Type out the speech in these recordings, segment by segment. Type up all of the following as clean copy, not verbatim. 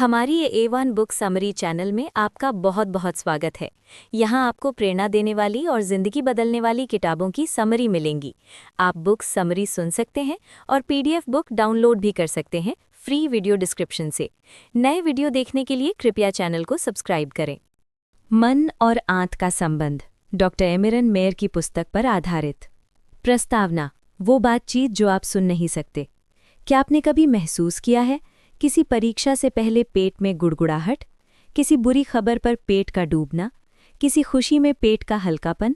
हमारी ये A1 book summary channel में आपका बहुत बहुत स्वागत है। यहाँ आपको प्रेरणा देने वाली और ज़िंदगी बदलने वाली किताबों की समरी मिलेंगी। आप बुक समरी सुन सकते हैं और PDF बुक डाउनलोड भी कर सकते हैं फ्री वीडियो डिस्क्रिप्शन से। नए वीडियो देखने के लिए कृपया चैनल को सब्सक्राइब करें। मन और आंत का संबंध, डॉक्टर एमरन मेयर की पुस्तक पर आधारित। प्रस्तावना, वो बातचीत जो आप सुन नहीं सकते। क्या आपने कभी महसूस किया है किसी परीक्षा से पहले पेट में गुड़गुड़ाहट, किसी बुरी खबर पर पेट का डूबना, किसी खुशी में पेट का हल्कापन?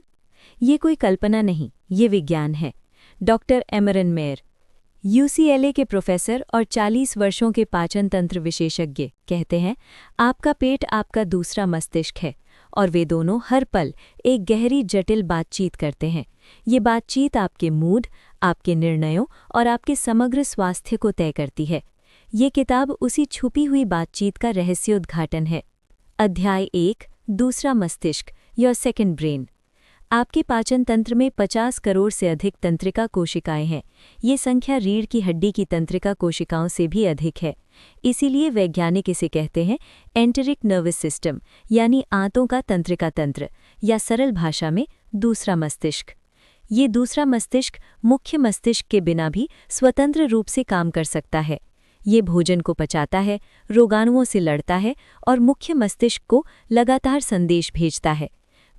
ये कोई कल्पना नहीं, ये विज्ञान है। डॉक्टर एमरन मेयर, UCLA के प्रोफेसर और 40 वर्षों के पाचन तंत्र विशेषज्ञ, कहते हैं आपका पेट आपका दूसरा मस्तिष्क है और वे दोनों हर पल एक गहरी जटिल बातचीत करते हैं। ये बातचीत आपके मूड, आपके निर्णयों और आपके समग्र स्वास्थ्य को तय करती है। ये किताब उसी छुपी हुई बातचीत का रहस्योद्घाटन है। अध्याय 1, दूसरा मस्तिष्क, योर सेकंड ब्रेन। आपके पाचन तंत्र में 50 करोड़ से अधिक तंत्रिका कोशिकाएं हैं। ये संख्या रीढ़ की हड्डी की तंत्रिका कोशिकाओं से भी अधिक है। इसीलिए वैज्ञानिक इसे कहते हैं एंटेरिक नर्वस सिस्टम, यानी आंतों का तंत्रिका तंत्र, या सरल भाषा में दूसरा मस्तिष्क। ये दूसरा मस्तिष्क मुख्य मस्तिष्क के बिना भी स्वतंत्र रूप से काम कर सकता है। ये भोजन को पचाता है, रोगाणुओं से लड़ता है और मुख्य मस्तिष्क को लगातार संदेश भेजता है।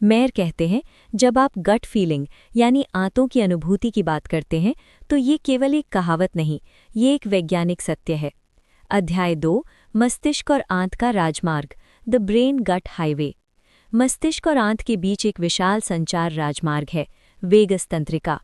मेयर कहते हैं जब आप गट फीलिंग यानी आंतों की अनुभूति की बात करते हैं तो ये केवल एक कहावत नहीं, ये एक वैज्ञानिक सत्य है। अध्याय 2, मस्तिष्क और आंत का राजमार्ग, द ब्रेन गट हाईवे। मस्तिष्क और आंत के बीच एक विशाल संचार राजमार्ग है, वेगस तंत्रिका।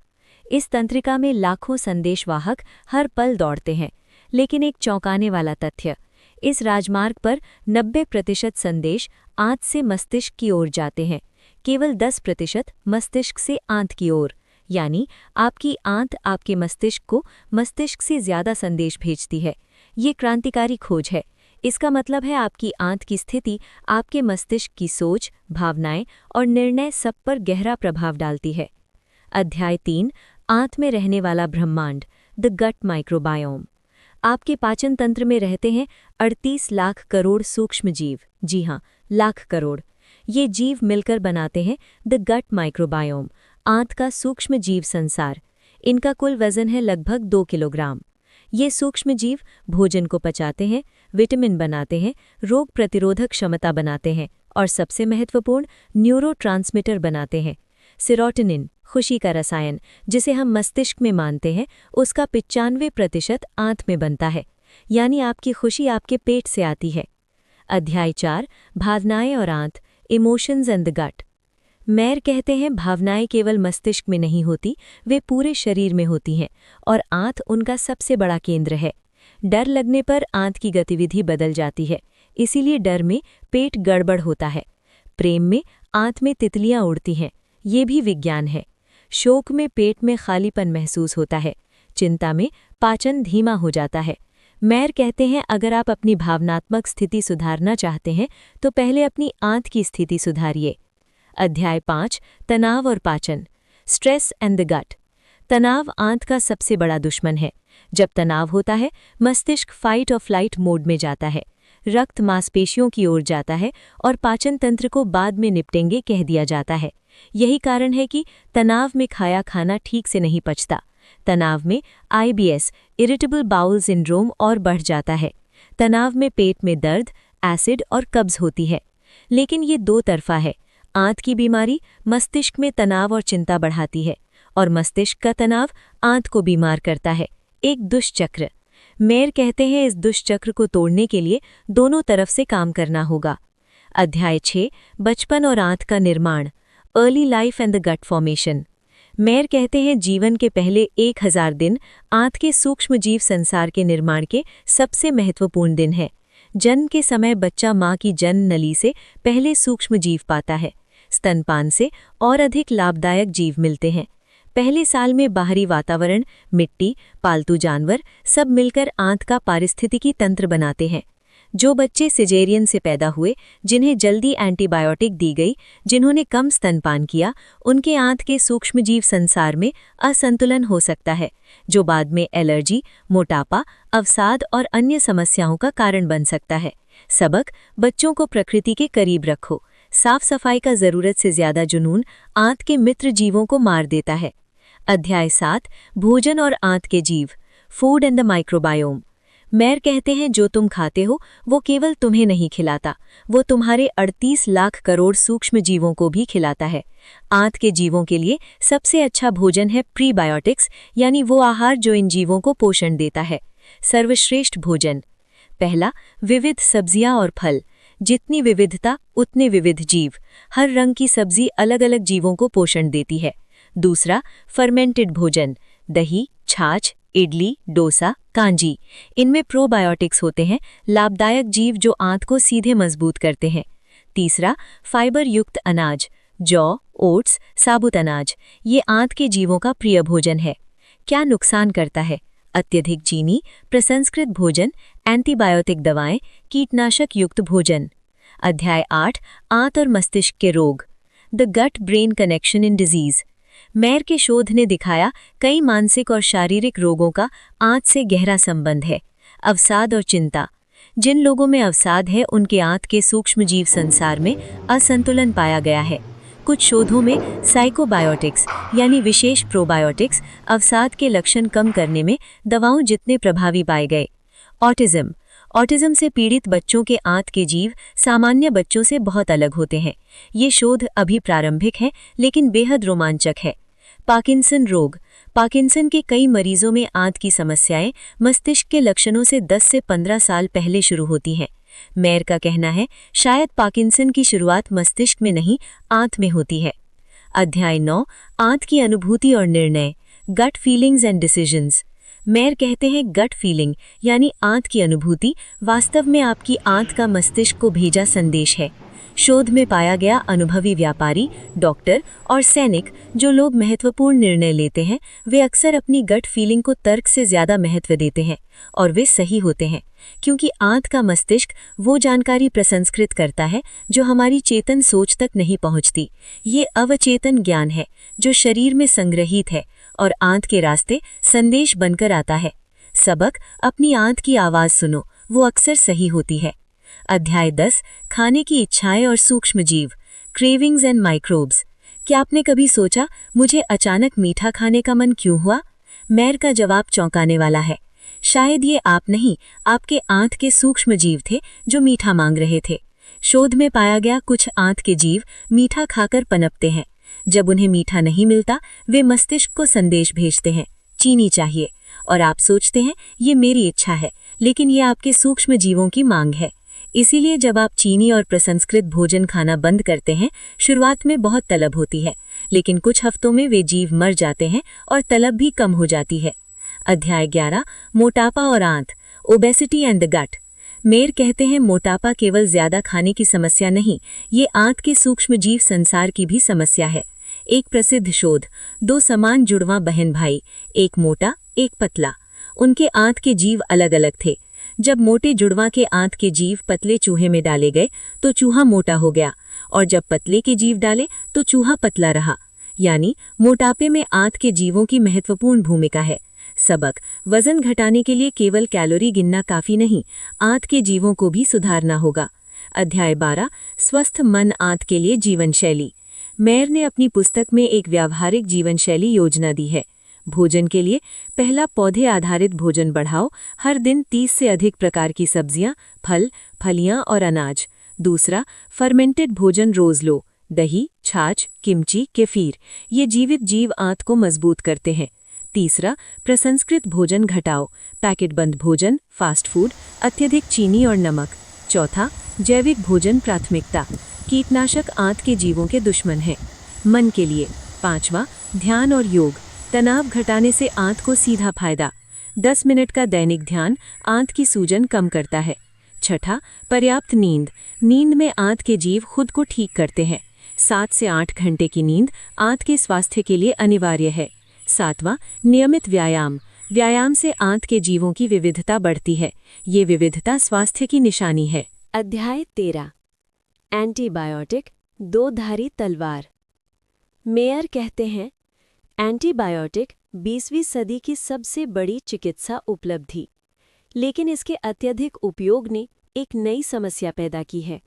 इस तंत्रिका में लाखों संदेशवाहक हर पल दौड़ते हैं, लेकिन एक चौंकाने वाला तथ्य, इस राजमार्ग पर 90% संदेश आंत से मस्तिष्क की ओर जाते हैं, केवल 10% मस्तिष्क से आंत की ओर। यानी आपकी आंत आपके मस्तिष्क को मस्तिष्क से ज़्यादा संदेश भेजती है। ये क्रांतिकारी खोज है। इसका मतलब है आपकी आंत की स्थिति आपके मस्तिष्क की सोच, भावनाएं और निर्णय सब पर गहरा प्रभाव डालती है। अध्याय 3, आंत में रहने वाला ब्रह्मांड, द गट माइक्रोबायोम। आपके पाचन तंत्र में रहते हैं 38 लाख करोड़ सूक्ष्म जीव। जी हाँ, लाख करोड़। ये जीव मिलकर बनाते हैं द गट माइक्रोबायोम, आंत का सूक्ष्म जीव संसार। इनका कुल वजन है लगभग 2 किलोग्राम। ये सूक्ष्म जीव भोजन को पचाते हैं, विटामिन बनाते हैं, रोग प्रतिरोधक क्षमता बनाते हैं और सबसे महत्वपूर्ण न्यूरोट्रांसमीटर बनाते हैं। सेरोटोनिन, खुशी का रसायन, जिसे हम मस्तिष्क में मानते हैं, उसका 95% आंत में बनता है। यानी आपकी खुशी आपके पेट से आती है। अध्याय 4, भावनाएं और आंत, emotions and the gut. Mayer कहते हैं भावनाएं केवल मस्तिष्क में नहीं होती, वे पूरे शरीर में होती हैं और आंत उनका सबसे बड़ा केंद्र है। डर लगने पर आंत की गतिविधि बदल जाती है, इसीलिए डर में पेट गड़बड़ होता है। प्रेम में आंत में तितलियां उड़ती हैं, ये भी विज्ञान है। शोक में पेट में खालीपन महसूस होता है। चिंता में पाचन धीमा हो जाता है। मेयर कहते हैं अगर आप अपनी भावनात्मक स्थिति सुधारना चाहते हैं तो पहले अपनी आंत की स्थिति सुधारिए। अध्याय 5, तनाव और पाचन, स्ट्रेस एंड द गट। तनाव आंत का सबसे बड़ा दुश्मन है। जब तनाव होता है, मस्तिष्क फाइट और फ्लाइट मोड में जाता है। रक्त मांसपेशियों की ओर जाता है और पाचन तंत्र को बाद में निपटेंगे कह दिया जाता है। यही कारण है कि तनाव में खाया खाना ठीक से नहीं पचता। तनाव में IBS, इरिटेबल बाउल सिंड्रोम, और बढ़ जाता है। तनाव में पेट में दर्द, एसिड और कब्ज होती है। लेकिन ये दो तरफा है। आंत की बीमारी मस्तिष्क में तनाव और चिंता बढ़ाती है और मस्तिष्क का तनाव आंत को बीमार करता है। एक दुष्चक्र। मेयर कहते हैं इस दुष्चक्र को तोड़ने के लिए दोनों तरफ से काम करना होगा। अध्याय 6, बचपन और आंत का निर्माण, early life and the gut formation. Mayer कहते हैं जीवन के पहले 1000 दिन आंत के सूक्ष्म जीव संसार के निर्माण के सबसे महत्वपूर्ण दिन है। जन्म के समय बच्चा माँ की जन्म नली से पहले सूक्ष्म जीव पाता है। स्तनपान से और अधिक लाभदायक जीव मिलते हैं। पहले साल में बाहरी वातावरण, मिट्टी, पालतू जानवर सब मिलकर आंत का पारिस्थितिकी तंत्र बनाते हैं। जो बच्चे सिजेरियन से पैदा हुए, जिन्हें जल्दी एंटीबायोटिक दी गई, जिन्होंने कम स्तनपान किया, उनके आंत के सूक्ष्मजीव संसार में असंतुलन हो सकता है, जो बाद में एलर्जी, मोटापा, अवसाद और अन्य समस्याओं का कारण बन सकता है। सबक: बच्चों को प्रकृति के करीब रखो। साफ सफाई का जरूरत से ज्यादा जुनून आंत के मित्र जीवों को मार देता है। अध्याय 7: भोजन और आंत के जीव, food and the microbiome. Mayor कहते हैं, जो तुम खाते हो वो केवल तुम्हें नहीं खिलाता, वो तुम्हारे 38 लाख करोड़ सूक्ष्म जीवों को भी खिलाता है। आंत के जीवों के लिए सबसे अच्छा भोजन है प्रीबायोटिक्स, यानी वो आहार जो इन जीवों को पोषण देता है। सर्वश्रेष्ठ भोजन: पहला, विविध सब्जियां और फल। जितनी विविधता उतने विविध जीव। हर रंग की सब्जी अलग अलग जीवों को पोषण देती है। दूसरा, फर्मेंटेड भोजन। दही, छाछ, इडली, डोसा, कांजी। इनमें प्रोबायोटिक्स होते हैं, लाभदायक जीव जो आंत को सीधे मजबूत करते हैं। तीसरा, फाइबर युक्त अनाज। जौ, ओट्स, साबुत अनाज। ये आंत के जीवों का प्रिय भोजन है। क्या नुकसान करता है? अत्यधिक चीनी, प्रसंस्कृत भोजन, एंटीबायोटिक दवाएं, कीटनाशक युक्त भोजन। अध्याय 8: आंत और मस्तिष्क के रोग, the gut brain connection in disease. Mayer के शोध ने दिखाया कई मानसिक और शारीरिक रोगों का आंत से गहरा संबंध है। अवसाद और चिंता। जिन लोगों में अवसाद है उनके आंत के सूक्ष्मजीव संसार में असंतुलन पाया गया है। कुछ शोधों में साइकोबायोटिक्स यानी विशेष प्रोबायोटिक्स अवसाद के लक्षण कम करने में दवाओं जितने प्रभावी पाए गए। ऑटिज्म से पीड़ित बच्चों के आंत के जीव सामान्य बच्चों से बहुत अलग होते हैं। ये शोध अभी प्रारंभिक है लेकिन बेहद रोमांचक है। पार्किंसन रोग। पार्किंसन के कई मरीजों में आंत की समस्याएं मस्तिष्क के लक्षणों से 10 से 15 साल पहले शुरू होती हैं। मेयर का कहना है, शायद पार्किंसन की शुरुआत मस्तिष्क में नहीं, आंत में होती है। अध्याय 9: आंत की अनुभूति और निर्णय, gut feelings and decisions. Mayor कहते हैं, गट फीलिंग यानी आंत की अनुभूति वास्तव में आपकी आंत का मस्तिष्क को भेजा संदेश है। शोध में पाया गया अनुभवी व्यापारी, डॉक्टर और सैनिक, जो लोग महत्वपूर्ण निर्णय लेते हैं, वे अक्सर अपनी गट फीलिंग को तर्क से ज्यादा महत्व देते हैं और वे सही होते हैं, क्योंकि आंत का मस्तिष्क वो जानकारी प्रसंस्कृत करता है जो हमारी चेतन सोच तक नहीं पहुंचती। ये अवचेतन ज्ञान है जो शरीर में संग्रहित है और आंत के रास्ते संदेश बनकर आता है। सबक: अपनी आंत की आवाज सुनो, वो अक्सर सही होती है। अध्याय 10: खाने की इच्छाएं और सूक्ष्मजीव, क्रेविंग्स एंड माइक्रोब्स। क्या आपने कभी सोचा, मुझे अचानक मीठा खाने का मन क्यों हुआ? मेयर का जवाब चौंकाने वाला है। शायद ये आप नहीं, आपके आंत के सूक्ष्मजीव थे जो मीठा मांग रहे थे। शोध में पाया गया, कुछ आंत के जीव मीठा खाकर पनपते हैं। जब उन्हें मीठा नहीं मिलता, वे मस्तिष्क को संदेश भेजते हैं, चीनी चाहिए। और आप सोचते हैं, ये मेरी इच्छा है, लेकिन ये आपके सूक्ष्म जीवों की मांग है। इसीलिए जब आप चीनी और प्रसंस्कृत भोजन खाना बंद करते हैं, शुरुआत में बहुत तलब होती है, लेकिन कुछ हफ्तों में वे जीव मर जाते हैं और तलब भी कम हो जाती है। अध्याय 11: मोटापा और आंत, obesity and the gut. Mayer कहते हैं, मोटापा केवल ज्यादा खाने की समस्या नहीं, ये आंत के सूक्ष्मजीव संसार की भी समस्या है। एक प्रसिद्ध शोध, 2 समान जुड़वां बहन भाई, एक मोटा एक पतला। उनके आंत के जीव अलग अलग थे। जब मोटे जुड़वां के आंत के जीव पतले चूहे में डाले गए तो चूहा मोटा हो गया, और जब पतले के जीव डाले तो चूहा पतला रहा। यानी मोटापे में आंत के जीवों की महत्वपूर्ण भूमिका है। सबक: वजन घटाने के लिए केवल कैलोरी गिनना काफी नहीं, आंत के जीवों को भी सुधारना होगा। अध्याय 12: स्वस्थ मन आंत के लिए जीवन शैली। मेयर ने अपनी पुस्तक में एक व्यावहारिक जीवन शैली योजना दी है। भोजन के लिए पहला, पौधे आधारित भोजन बढ़ाओ, हर दिन 30 से अधिक प्रकार की सब्जियां, फल, फलियां और अनाज। दूसरा, फर्मेंटेड भोजन रोज लो, दही, छाछ, किमची, केफीर। ये जीवित जीव आंत को मजबूत करते हैं। तीसरा, प्रसंस्कृत भोजन घटाओ, पैकेट बंद भोजन, फास्ट फूड, अत्यधिक चीनी और नमक। चौथा, जैविक भोजन प्राथमिकता, कीटनाशक आंत के जीवों के दुश्मन हैं। मन के लिए पांचवा, ध्यान और योग, तनाव घटाने से आंत को सीधा फायदा। 10 मिनट का दैनिक ध्यान आंत की सूजन कम करता है। छठा, पर्याप्त नींद, नींद में आंत के जीव खुद को ठीक करते हैं। 7 से 8 घंटे की नींद आंत के स्वास्थ्य के लिए अनिवार्य है। सातवां, नियमित व्यायाम, व्यायाम से आंत के जीवों की विविधता बढ़ती है। ये विविधता स्वास्थ्य की निशानी है। अध्याय 13 एंटीबायोटिक दो-धारी तलवार। मेयर कहते हैं, एंटीबायोटिक 20वीं सदी की सबसे बड़ी चिकित्सा उपलब्धि, लेकिन इसके अत्यधिक उपयोग ने एक नई समस्या पैदा की है।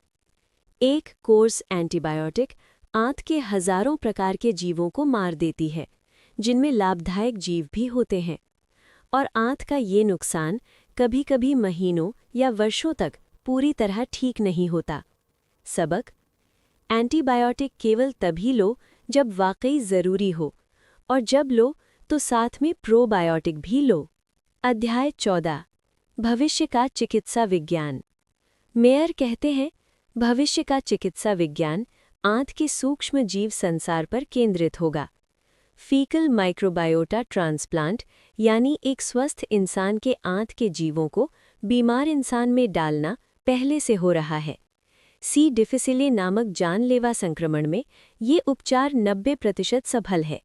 एक कोर्स एंटीबायोटिक आंत के हजारों प्रकार के जीवों को मार देती है, जिनमें लाभदायक जीव भी होते हैं, और आंत का ये नुकसान कभी-कभी महीनों या वर्षों तक पूरी तरह ठीक नहीं होता। सबक: एंटीबायोटिक केवल तभी लो जब वाकई ज़रूरी हो, और जब लो तो साथ में प्रोबायोटिक भी लो। अध्याय 14 भविष्य का चिकित्सा विज्ञान। मेयर कहते हैं, भविष्य का चिकित्सा विज्ञान आंत के सूक्ष्म जीव संसार पर केंद्रित होगा। फीकल माइक्रोबायोटा ट्रांसप्लांट, यानी एक स्वस्थ इंसान के आंत के जीवों को बीमार इंसान में डालना पहले से हो रहा है। सी डिफिसिले नामक जानलेवा संक्रमण में ये उपचार 90% सफल है।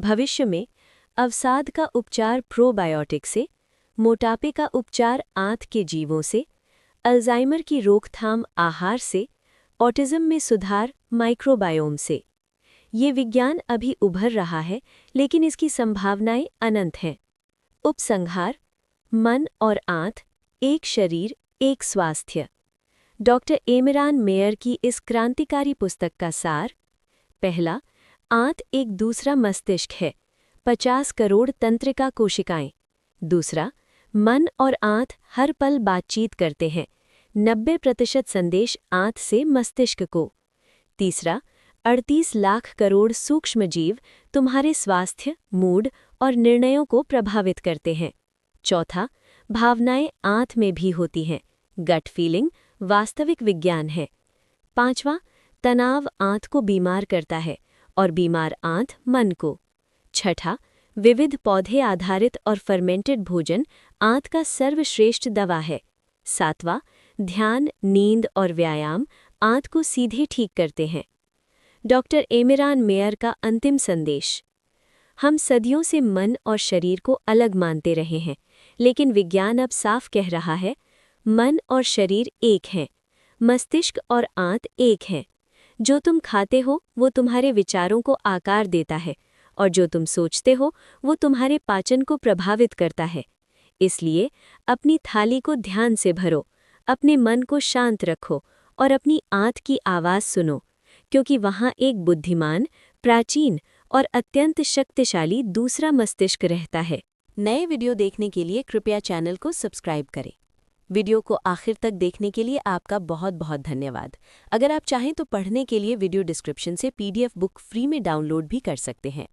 भविष्य में अवसाद का उपचार प्रोबायोटिक से, मोटापे का उपचार आंत के जीवों से, अल्जाइमर की रोकथाम आहार से, ऑटिज्म में सुधार माइक्रोबायोम से। ये विज्ञान अभी उभर रहा है, लेकिन इसकी संभावनाएं अनंत हैं। उपसंहार: मन और आंत, एक शरीर, एक स्वास्थ्य। डॉक्टर एमिरान मेयर की इस क्रांतिकारी पुस्तक का सार: पहला, आंत एक दूसरा मस्तिष्क है, 50 करोड़ तंत्रिका कोशिकाएं। दूसरा, मन और आंत हर पल बातचीत करते हैं, 90% संदेश आंत से मस्तिष्क को। तीसरा, 38 लाख करोड़ सूक्ष्म जीव तुम्हारे स्वास्थ्य, मूड और निर्णयों को प्रभावित करते हैं। चौथा, भावनाएं आंत में भी होती हैं, गट फीलिंग वास्तविक विज्ञान है। पांचवा, तनाव आंत को बीमार करता है और बीमार आंत मन को। छठा, विविध पौधे आधारित और फर्मेंटेड भोजन आंत का सर्वश्रेष्ठ दवा है। सातवां, ध्यान, नींद और व्यायाम आंत को सीधे ठीक करते हैं। डॉक्टर एमिरान मेयर का अंतिम संदेश: हम सदियों से मन और शरीर को अलग मानते रहे हैं, लेकिन विज्ञान अब साफ कह रहा है, मन और शरीर एक हैं, मस्तिष्क और आंत एक हैं। जो तुम खाते हो वो तुम्हारे विचारों को आकार देता है, और जो तुम सोचते हो वो तुम्हारे पाचन को प्रभावित करता है। इसलिए अपनी थाली को ध्यान से भरो, अपने मन को शांत रखो और अपनी आंत की आवाज़ सुनो, क्योंकि वहाँ एक बुद्धिमान, प्राचीन और अत्यंत शक्तिशाली दूसरा मस्तिष्क रहता है। नए वीडियो देखने के लिए कृपया चैनल को सब्सक्राइब करें। वीडियो को आखिर तक देखने के लिए आपका बहुत बहुत धन्यवाद। अगर आप चाहें तो पढ़ने के लिए वीडियो डिस्क्रिप्शन से PDF बुक फ्री में डाउनलोड भी कर सकते हैं।